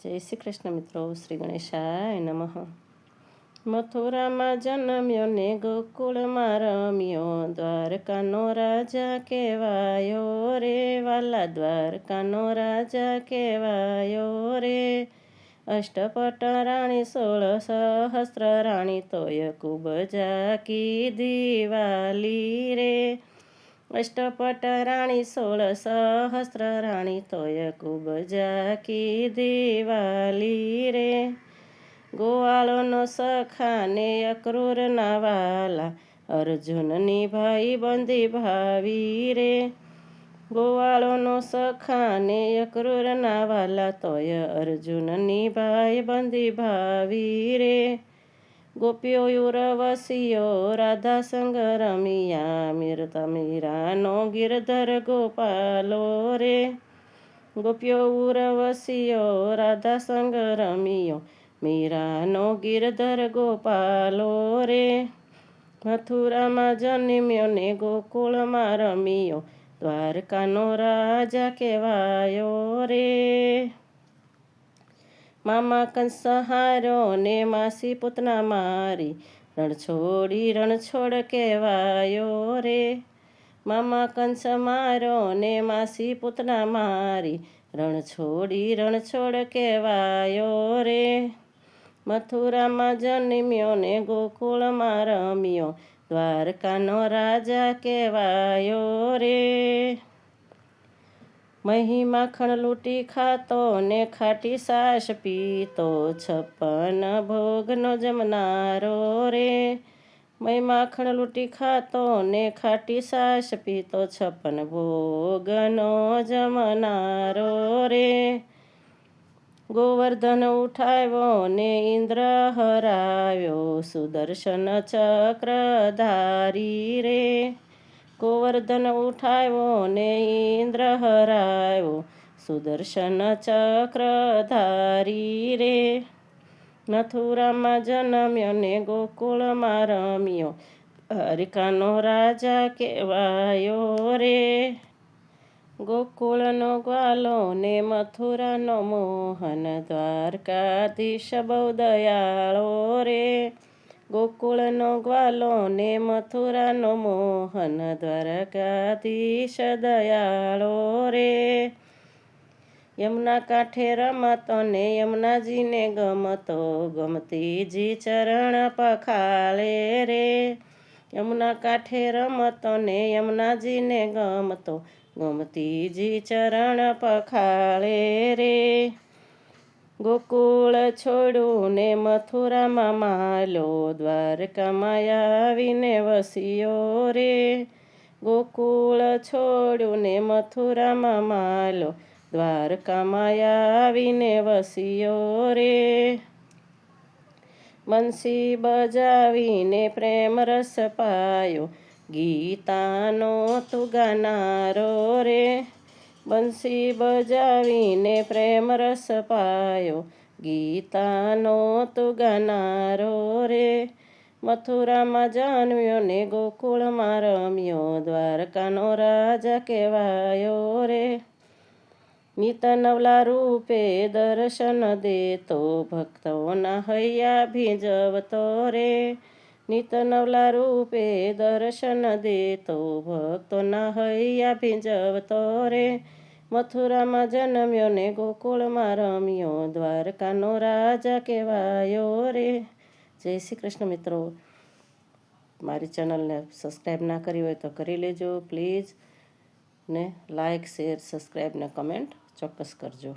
જય શ્રી કૃષ્ણ મિત્રો, શ્રી ગણેશાય નમઃ. મથુરામાં જન્મ્યો ને ગોકુળમાં રમ્યો, દ્વારકાનો રાજા કહેવાયો રે વાલા, દ્વારકાનો રાજા કહેવાયો રે. અષ્ટપટ રાણી 16 સહસ્ત્ર રાણી, તોય ખૂબ જાકી દિવાલી રે. અષ્ટપટ રાણી 16 સહસ્ત્ર રાણી, તોય ખૂબ જાકી દિવાલી રે. ગોવાળોનો સખા ને અક્રૂરના વાલા, અર્જુનની ભાઈ બંધી ભાવી રે. ગોવાળોનો સખા ને અક્રૂરના વાલા, તોય અર્જુનની ભાઈ બંધી ભાવી રે. ગોપીઓ ઉર્વશીઓ રાધા સંગ રમિયા, મીરાનો ગિરધર ગોપાલો રે. ગોપીઓ ઉર્વશીઓ રાધા સંગ રમિયો, મીરાનો ગિરધર ગોપાલો રે. મથુરામાં જન્મ્યો ને ગોકુળમાં રમિયો, દ્વારકાનો રાજા કહેવાયો રે. મામા કંસ હાર્યો ને માસી પૂતના મારી, રણછોડ કહેવાયો રે. મામા કંસ માર્યો ને માસી પૂતના મારી, રણછોડ કહેવાયો રે. મથુરામાં જન્મ્યો ને ગોકુળમાં રમ્યો, દ્વારકાનો રાજા કહેવાયો રે. મહી માખણ લૂંટી ખાતો ને ખાટી સાસ પીતો, 56 ભોગનો જમનારો રે. મહી માખણ લૂંટી ખાતો ને ખાટી સાસ પીતો, 56 ભોગનો જમનારો રે. ગોવર્ધન ઉઠાવ્યો ને ઇન્દ્ર હરાવ્યો, સુદર્શન ચક્રધારી રે. ગોવર્ધન ઉઠાવ્યો ને ઇન્દ્ર હરાવ્યો, સુદર્શન ચક્રધારી રે. મથુરામાં જન્મ્યો ને ગોકુળમાં રમ્યો, દ્વારકાનો રાજા કહેવાયો રે. ગોકુળનો ગ્વાલો ને મથુરાનો મોહન, દ્વારકાધીશ બહુ દયાળો રે. ગોકુળનો ગ્વાલો ને મથુરાનો મોહન, દ્વારકાધીશ દયાળો રે. યમુના કાંઠે રમતો ને યમુનાજીને ગમતો, ગમતીજી ચરણ પખાળે રે. યમુના કાંઠે રમતો ને યમુનાજીને ગમતો, ગમતીજી ચરણ પખાળે રે. ગોકુળ છોડ્યું ને મથુરામાં માલ્યો, દ્વારકામાં આવીને વસ્યો રે. ગોકુળ છોડ્યું ને મથુરામાં માલ્યો, દ્વારકામાં આવીને વસ્યો રે. બંસી બજાવીને પ્રેમ રસ પાયો, ગીતાનો તું ગાનારો રે. બંસી બજાવીને પ્રેમ રસ પાયો, ગીતાનો તું ગાનારો રે. મથુરામાં જન્મ્યો ને ગોકુળમાં રમ્યો, દ્વારકાનો રાજા કહેવાયો રે. નિત નવલા રૂપે દર્શન દેતો, ભક્તોના હૈયા ભીંજવતો રે. નિત નવલા રૂપે દર્શન દેતો, ભક્તોના હૈયા ભીંજવતો રે. મથુરામાં જન્મ્યો ને ગોકુળમાં રમ્યો, દ્વારકાનો રાજા કહેવાયો રે. જય શ્રી કૃષ્ણ મિત્રો. મારી ચેનલને સબસ્ક્રાઈબ ના કરી હોય તો કરી લેજો પ્લીઝ, ને લાઈક શેર સબસ્ક્રાઈબ ને કમેન્ટ ચોક્કસ કરજો.